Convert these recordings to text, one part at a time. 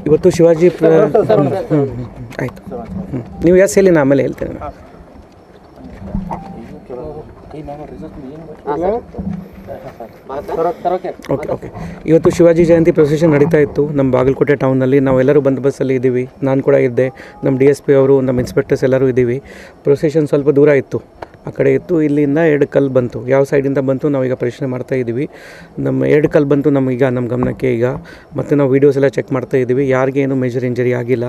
ಇವತ್ತು ಶಿವಾಜಿ ಆಯಿತು ನೀವು ಎಸ್ ಹೇಳಿ ನಾನು ಆಮೇಲೆ ಹೇಳ್ತೇನೆ. ಓಕೆ ಇವತ್ತು ಶಿವಾಜಿ ಜಯಂತಿ ಪ್ರೊಸೆಷನ್ ನಡೀತಾ ಇತ್ತು ನಮ್ಮ ಬಾಗಲಕೋಟೆ ಟೌನಲ್ಲಿ. ನಾವೆಲ್ಲರೂ ಬಂದೋಬಸ್ತಲ್ಲಿ ಇದ್ದೀವಿ, ನಾನು ಕೂಡ ಇದ್ದೆ, ನಮ್ಮ DSP ಅವರು, ನಮ್ಮ ಇನ್ಸ್ಪೆಕ್ಟರ್ಸ್ ಎಲ್ಲರೂ ಇದ್ದೀವಿ. ಪ್ರೊಸೆಷನ್ ಸ್ವಲ್ಪ ದೂರ ಇತ್ತು, ಆ ಕಡೆ ಇತ್ತು. ಇಲ್ಲಿಂದ 2 ಕಲ್ಲು ಬಂತು, ಯಾವ ಸೈಡಿಂದ ಬಂತು ನಾವೀಗ ಪರಿಶೀಲನೆ ಮಾಡ್ತಾ ಇದ್ದೀವಿ. ನಮ್ಮ 2 ಕಲ್ಲು ಬಂತು ನಮಗೀಗ ನಮ್ಮ ಗಮನಕ್ಕೆ ಈಗ. ಮತ್ತು ನಾವು ವೀಡಿಯೋಸ್ ಎಲ್ಲ ಚೆಕ್ ಮಾಡ್ತಾ ಇದ್ದೀವಿ, ಯಾರಿಗೇನು ಮೇಜರ್ ಇಂಜರಿ ಆಗಿಲ್ಲ.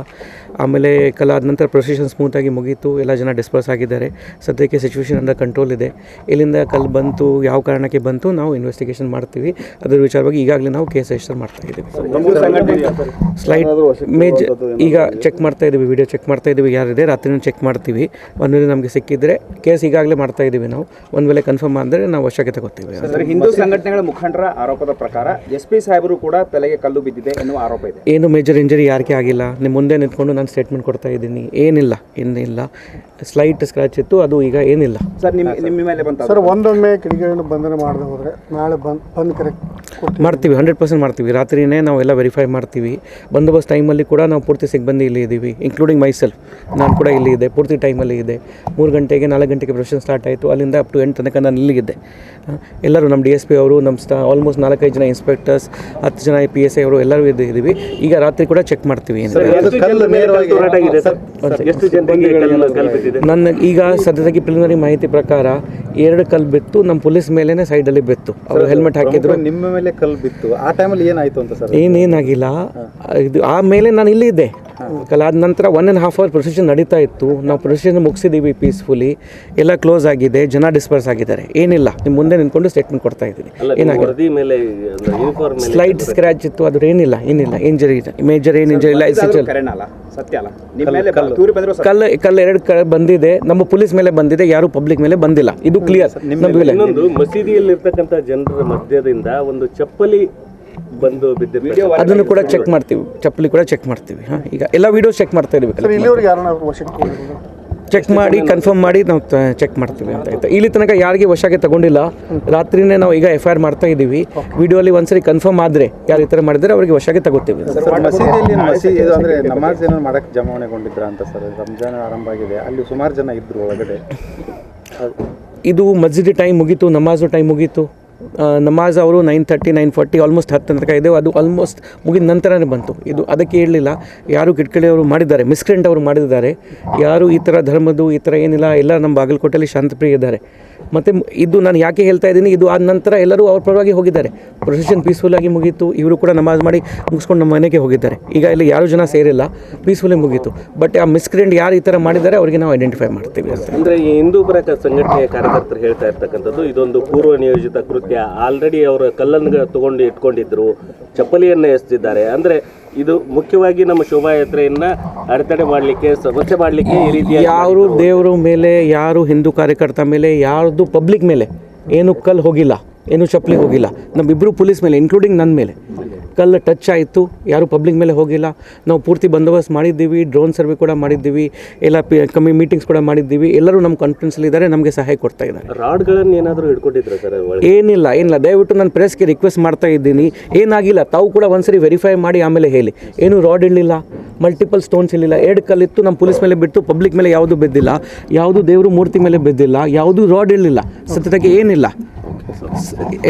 ಆಮೇಲೆ ಕಲ್ಲಾದ ನಂತರ ಪ್ರೊಸೆಷನ್ ಸ್ಮೂತಾಗಿ ಮುಗೀತು, ಎಲ್ಲ ಜನ ಡಿಸ್ಪರ್ಸ್ ಆಗಿದ್ದಾರೆ. ಸದ್ಯಕ್ಕೆ ಸಿಚುವೇಶನ್ ಅಂಡರ್ ಕಂಟ್ರೋಲ್ ಇದೆ. ಇಲ್ಲಿಂದ ಕಲ್ಲು ಬಂತು, ಯಾವ ಕಾರಣಕ್ಕೆ ಬಂತು ನಾವು ಇನ್ವೆಸ್ಟಿಗೇಷನ್ ಮಾಡ್ತೀವಿ. ಅದರ ವಿಚಾರವಾಗಿ ಈಗಾಗಲೇ ನಾವು ಕೇಸ್ ರಿಜಿಸ್ಟರ್ ಮಾಡ್ತಾ ಇದ್ದೀವಿ. ಸ್ಲೈಡ್ ಈಗ ಚೆಕ್ ಮಾಡ್ತಾ ಇದ್ದೀವಿ, ವಿಡಿಯೋ ಚೆಕ್ ಮಾಡ್ತಾ ಇದ್ದೀವಿ, ಯಾರಿದೆ ರಾತ್ರಿನೂ ಚೆಕ್ ಮಾಡ್ತೀವಿ. ಒಂದು ವೇಳೆ ನಮಗೆ ಸಿಕ್ಕಿದ್ರೆ ಕೇಸ್ ಈಗಾಗಲೇ ಮಾಡ್ತಾ ಇದ್ದೀವಿ ನಾವು. ಒಂದು ವೇಳೆ ಕನ್ಫರ್ಮ್ ಆದರೆ ನಾವು ವಶಕ್ಕೆ ತಗೋತೀವಿ. ಹಿಂದೂ ಸಂಘಟನೆಗಳ ಮುಖಂಡರ ಆರೋಪದ ಪ್ರಕಾರ SP ಸಾಹೇಬರು ಕೂಡ ತಲೆಗೆ ಕಲ್ಲು ಬಿದ್ದಿದೆ ಎನ್ನುವ ಆರೋಪ ಇದೆ. ಏನು ಮೇಜರ್ ಇಂಜರಿ ಯಾರಿಗೆ ಆಗಿಲ್ಲ. ನಿಮ್ಮ ಮುಂದೆ ನಿಂತ್ಕೊಂಡು ನಾನು ಸ್ಟೇಟ್ಮೆಂಟ್ ಕೊಡ್ತಾ ಇದ್ದೀನಿ, ಏನಿಲ್ಲ, ಇನ್ನಿಲ್ಲ. ಸ್ಲೈಟ್ ಸ್ಕ್ರಾಚ್ ಇತ್ತು, ಅದು ಈಗ ಏನಿಲ್ಲ. ಸರ್ ನಿಮ್ಮ ಮೇಲೆ ಬಂತ ಸರ್ ಒಂದೊಮ್ಮೆ ಕಿಡಿಗೇಡಿನ ಬಂಧನ ಮಾಡದೆ ಹೋದರೆ ನಾಳೆ ಬಂದು ಕರೆಕ್ಟ್ ಮಾಡ್ತೀವಿ, 100% ಮಾಡ್ತೀವಿ. ರಾತ್ರಿನೇ ನಾವೆಲ್ಲ ವೆರಿಫೈ ಮಾಡ್ತೀವಿ. ಬಂದೋಬಸ್ತ್ ಟೈಮಲ್ಲಿ ಕೂಡ ನಾವು ಪೂರ್ತಿ ಸಿಬ್ಬಂದಿ ಇಲ್ಲಿ ಇದ್ದೀವಿ, ಇನ್ಕ್ಲೂಡಿಂಗ್ ಮೈಸೆಲ್ಫ್. ನಾನು ಕೂಡ ಇಲ್ಲಿ ಇದೆ, ಪೂರ್ತಿ ಟೈಮಲ್ಲಿ ಇದೆ. 3 ಗಂಟೆಗೆ 4 ಗಂಟೆಗೆ ಪ್ರೊಸೆಷನ್ ಸ್ಟಾರ್ಟ್ ಆಯಿತು, ಅಲ್ಲಿಂದ ಅಪ್ ಟು 8 ತನಕ ನಾನು ಇಲ್ಲಿಗಿದ್ದೆ. ಎಲ್ಲರೂ ನಮ್ಮ DSP ಅವರು, ನಮ್ಮ ಆಲ್ಮೋಸ್ಟ್ 4-5 ಜನ ಇನ್ಸ್ಪೆಕ್ಟರ್ಸ್, 10 ಜನ PSI ಅವರು ಎಲ್ಲರೂ ಇದ್ದೀವಿ. ಈಗ ರಾತ್ರಿ ಕೂಡ ಚೆಕ್ ಮಾಡ್ತೀವಿ. ನನ್ನ ಈಗ ಸದ್ಯದಾಗಿ ಪ್ರಿಲಿಮಿನರಿ ಮಾಹಿತಿ ಪ್ರಕಾರ 2 ಕಲ್ಲು ಬಿತ್ತು, ನಮ್ಮ ಪೊಲೀಸ್ ಮೇಲೇ ಸೈಡಲ್ಲಿ ಬಿತ್ತು. ಅವರು ಹೆಲ್ಮೆಟ್ ಹಾಕಿದ್ರು, ನಿಮ್ಮ ಮೇಲೆ ಕಲ್ಲು ಬಿತ್ತು. ಆ ಟೈಮಲ್ಲಿ ಏನಾಯಿತು ಅಂತ ಸರ್? ಏನಾಗಿಲ್ಲ. ಇದು ಆಮೇಲೆ ನಾನು ಇಲ್ಲಿ ಇದ್ದೆ. ಕಲಾದ ನಂತರ 1.5 ಅವರ್ ಪ್ರೊಸೆಷನ್ ನಡೀತಾ ಇತ್ತು. ನಾವು ಪ್ರೊಸೆಷನ್ ಮುಗಿಸಿದ್ದೀವಿ ಪೀಸ್ಫುಲಿ, ಎಲ್ಲ ಕ್ಲೋಸ್ ಆಗಿದೆ, ಜನ ಡಿಸ್ಪರ್ಸ್ ಆಗಿದ್ದಾರೆ. ಏನಿಲ್ಲ, ನಿಮ್ಮ ಮುಂದೆ ನಿಂತ್ಕೊಂಡು ಸ್ಟೇಟ್ಮೆಂಟ್ ಕೊಡ್ತಾ ಇದ್ದೀನಿ. ಏನಾಗಿದೆ, ಸ್ಲೈಟ್ ಸ್ಕ್ರಾಚ್ ಇತ್ತು, ಅದು ಏನಿಲ್ಲ, ಇಂಜರಿ ಇದೆ, ಮೇಜರ್ ಏನು ಇಂಜರಿ ಇಲ್ಲ. ಕಲ್ಲು 2 ಬಂದಿದೆ, ನಮ್ಮ ಪೊಲೀಸ್ ಮೇಲೆ ಬಂದಿದೆ, ಯಾರು ಪಬ್ಲಿಕ್ ಮೇಲೆ ಬಂದಿಲ್ಲ. ಇದು ಕ್ಲಿಯರ್. ಮಸೀದಿಯಲ್ಲಿರ್ತಕ್ಕಂಥ ಜನರ ಮಧ್ಯದಿಂದ ಒಂದು ಚಪ್ಪಲಿ ಬಂದು ಬಿದ್ದ ಅದನ್ನು ಕೂಡ ಚೆಕ್ ಮಾಡ್ತೀವಿ, ಚಪ್ಪಲಿ ಕೂಡ ಚೆಕ್ ಮಾಡ್ತೀವಿ. ಈಗ ಎಲ್ಲ ವಿಡಿಯೋಸ್ ಚೆಕ್ ಮಾಡ್ತಾ ಇದ್ದೀವಿ. ಚೆಕ್ ಮಾಡಿ ಕನ್ಫರ್ಮ್ ಮಾಡಿ ನಾವು ಚೆಕ್ ಮಾಡ್ತೀವಿ ಅಂತ ಆಯ್ತಾ. ಇಲ್ಲಿ ತನಕ ಯಾರಿಗೆ ವಶಕ್ಕೆ ತಗೊಂಡಿಲ್ಲ. ರಾತ್ರಿನೇ ನಾವು ಈಗ FIR ಮಾಡ್ತಾ ಇದ್ದೀವಿ. ವಿಡಿಯೋಲಿ ಒಂದ್ಸರಿ ಕನ್ಫರ್ಮ್ ಆದರೆ ಯಾರು ಈ ಥರ ಮಾಡಿದರೆ ಅವರಿಗೆ ವಶಕ್ಕೆ ತಗೋತೀವಿ. ಅಂದರೆ ನಮಾಜ್ ಏನೋ ಮಾಡಕ್ಕೆ ಜಮಾವಣೆಗೊಂಡಿದ್ರ ಅಂತ ಸರ್? ರಂಜಾನ್ ಆರಂಭ ಆಗಿದೆ, ಅಲ್ಲಿ ಸುಮಾರು ಜನ ಇದ್ದರು ಒಳಗಡೆ. ಇದು ಮಸ್ಜಿದ್ ಟೈಮ್ ಮುಗೀತು, ನಮಾಜು ಟೈಮ್ ಮುಗೀತು. ನಮಾಜ್ ಅವರು 9:30 9:40 ಆಲ್ಮೋಸ್ಟ್ 10 ತನಕ ಇದೆ. ಅದು ಆಲ್ಮೋಸ್ಟ್ ಮುಗಿದ ನಂತರನೇ ಬಂತು. ಇದು ಅದಕ್ಕೆ ಹೇಳಲಿಲ್ಲ, ಯಾರು ಕಿಟ್ಕಳಿಯವರು ಮಾಡಿದ್ದಾರೆ, ಮಿಸ್ಕ್ರೆಂಟ್ ಅವರು ಮಾಡಿದ್ದಾರೆ. ಯಾರು ಈ ಥರ ಧರ್ಮದ್ದು ಈ ಥರ ಏನಿಲ್ಲ, ಎಲ್ಲ ನಮ್ಮ ಬಾಗಲಕೋಟೆಯಲ್ಲಿ ಶಾಂತಪ್ರಿಯ ಇದ್ದಾರೆ. ಮತ್ತು ಇದು ನಾನು ಯಾಕೆ ಹೇಳ್ತಾ ಇದ್ದೀನಿ, ಇದು ಆದ ನಂತರ ಎಲ್ಲರೂ ಅವ್ರ ಪರವಾಗಿ ಹೋಗಿದ್ದಾರೆ. ಪ್ರೊಸೆಷನ್ ಪೀಸ್ಫುಲ್ಲಾಗಿ ಮುಗೀತು. ಇವರು ಕೂಡ ನಮಾಜ್ ಮಾಡಿ ಮುಗಿಸ್ಕೊಂಡು ನಮ್ಮ ಮನೆಗೆ ಹೋಗಿದ್ದಾರೆ. ಈಗ ಇಲ್ಲಿ ಯಾರು ಜನ ಸೇರಿಲ್ಲ, ಪೀಸ್ಫುಲ್ಲಿ ಮುಗೀತು. ಬಟ್ ಆ ಮಿಸ್ಕ್ರೆಂಟ್ ಯಾರು ಈ ಥರ ಮಾಡಿದ್ದಾರೆ ಅವರಿಗೆ ನಾವು ಐಡೆಂಟಿಫೈ ಮಾಡ್ತೀವಿ ಅಂತ. ಅಂದರೆ ಈ ಹಿಂದೂಪರ ಸಂಘಟನೆಯ ಕಾರ್ಯಕರ್ತರು ಹೇಳ್ತಾ ಇರ್ತಕ್ಕಂಥದ್ದು ಇದೊಂದು ಪೂರ್ವ ನಿಯೋಜಿತ ಕೃತ್ಯ. ಆಲ್ರೆಡಿ ಅವರು ಕಲ್ಲನ್ನು ತಗೊಂಡು ಇಟ್ಕೊಂಡಿದ್ರು, ಚಪ್ಪಲಿಯನ್ನು ಎಸೆದಿದ್ದಾರೆ. ಅಂದರೆ ಇದು ಮುಖ್ಯವಾಗಿ ನಮ್ಮ ಶೋಭಾಯಾತ್ರೆಯನ್ನ ಅಡೆತಡೆ ಮಾಡಲಿಕ್ಕೆ, ಸಮಸ್ಯೆ ಮಾಡಲಿಕ್ಕೆ ಈ ರೀತಿಯ ಯಾರು ದೇವರ ಮೇಲೆ, ಯಾರು ಹಿಂದೂ ಕಾರ್ಯಕರ್ತ ಮೇಲೆ, ಯಾರ್ದು ಪಬ್ಲಿಕ್ ಮೇಲೆ ಏನು ಕಲ್ಲು ಹೋಗಿಲ್ಲ, ಏನು ಚಪ್ಪಲಿ ಹೋಗಿಲ್ಲ. ನಮ್ಮಿಬ್ಬರು ಪೊಲೀಸ್ ಮೇಲೆ, ಇನ್ಕ್ಲೂಡಿಂಗ್ ನನ್ನ ಮೇಲೆ ಕಲ್ಲು ಟಚ್ ಆಯಿತು, ಯಾರು ಪಬ್ಲಿಕ್ ಮೇಲೆ ಹೋಗಿಲ್ಲ. ನಾವು ಪೂರ್ತಿ ಬಂದೋಬಸ್ತ್ ಮಾಡಿದ್ದೀವಿ, ಡ್ರೋನ್ ಸರ್ವೆ ಕೂಡ ಮಾಡಿದ್ದೀವಿ, ಎಲ್ಲ ಮೀಟಿಂಗ್ಸ್ ಕೂಡ ಮಾಡಿದ್ದೀವಿ. ಎಲ್ಲರೂ ನಮ್ಮ ಕಾನ್ಫಿಡೆನ್ಸಲ್ಲಿ ಇದ್ದಾರೆ, ನಮಗೆ ಸಹಾಯ ಕೊಡ್ತಾ ಇದ್ದಾರೆ. ರಾಡ್ಗಳನ್ನು ಏನಾದರೂ ಹಿಡ್ಕೊಂಡಿದ್ರೆ ಸರ್? ಏನಿಲ್ಲ. ದಯವಿಟ್ಟು ನಾನು ಪ್ರೆಸ್ಗೆ ರಿಕ್ವೆಸ್ಟ್ ಮಾಡ್ತಾ ಇದ್ದೀನಿ, ಏನಾಗಿಲ್ಲ. ತಾವು ಕೂಡ ಒಂದ್ಸರಿ ವೆರಿಫೈ ಮಾಡಿ ಆಮೇಲೆ ಹೇಳಿ. ಏನು ರಾಡ್ ಇರಲಿಲ್ಲ, ಮಲ್ಟಿಪಲ್ ಸ್ಟೋನ್ಸ್ ಇರಲಿಲ್ಲ, 2 ಕಲ್ಲಿತ್ತು. ನಮ್ಮ ಪೊಲೀಸ್ ಮೇಲೆ ಬಿಟ್ಟು ಪಬ್ಲಿಕ್ ಮೇಲೆ ಯಾವುದೂ ಬಿದ್ದಿಲ್ಲ, ಯಾವುದು ದೇವರು ಮೂರ್ತಿ ಮೇಲೆ ಬಿದ್ದಿಲ್ಲ, ಯಾವುದೂ ರಾಡ್ ಇರಲಿಲ್ಲ. ಸತ್ಯಕ್ಕೆ ಏನಿಲ್ಲ.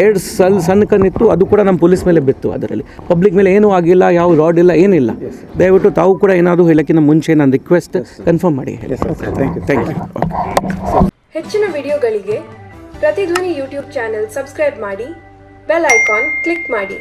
2 ಸಣ್ಣ ಕಣ್ಣಿತ್ತು, ಅದು ಕೂಡ ನಮ್ಮ ಪೊಲೀಸ್ ಮೇಲೆ ಬಿತ್ತು. ಅದರಲ್ಲಿ ಪಬ್ಲಿಕ್ ಮೇಲೆ ಏನೂ ಆಗಿಲ್ಲ, ಯಾವ ರಾಡ್ ಇಲ್ಲ, ಏನಿಲ್ಲ. ದಯವಿಟ್ಟು ತಾವು ಕೂಡ ಏನಾದರೂ ಹೇಳೋಕ್ಕಿಂತ ಮುಂಚೆ ನಾನು ರಿಕ್ವೆಸ್ಟ್ ಕನ್ಫರ್ಮ್ ಮಾಡಿ. Thank you. ಹೆಚ್ಚಿನ ವಿಡಿಯೋಗಳಿಗೆ ಪ್ರತಿಧ್ವನಿ ಯೂಟ್ಯೂಬ್ ಚಾನೆಲ್ ಸಬ್ಸ್ಕ್ರೈಬ್ ಮಾಡಿ, ಬೆಲ್ ಐಕಾನ್ ಕ್ಲಿಕ್ ಮಾಡಿ.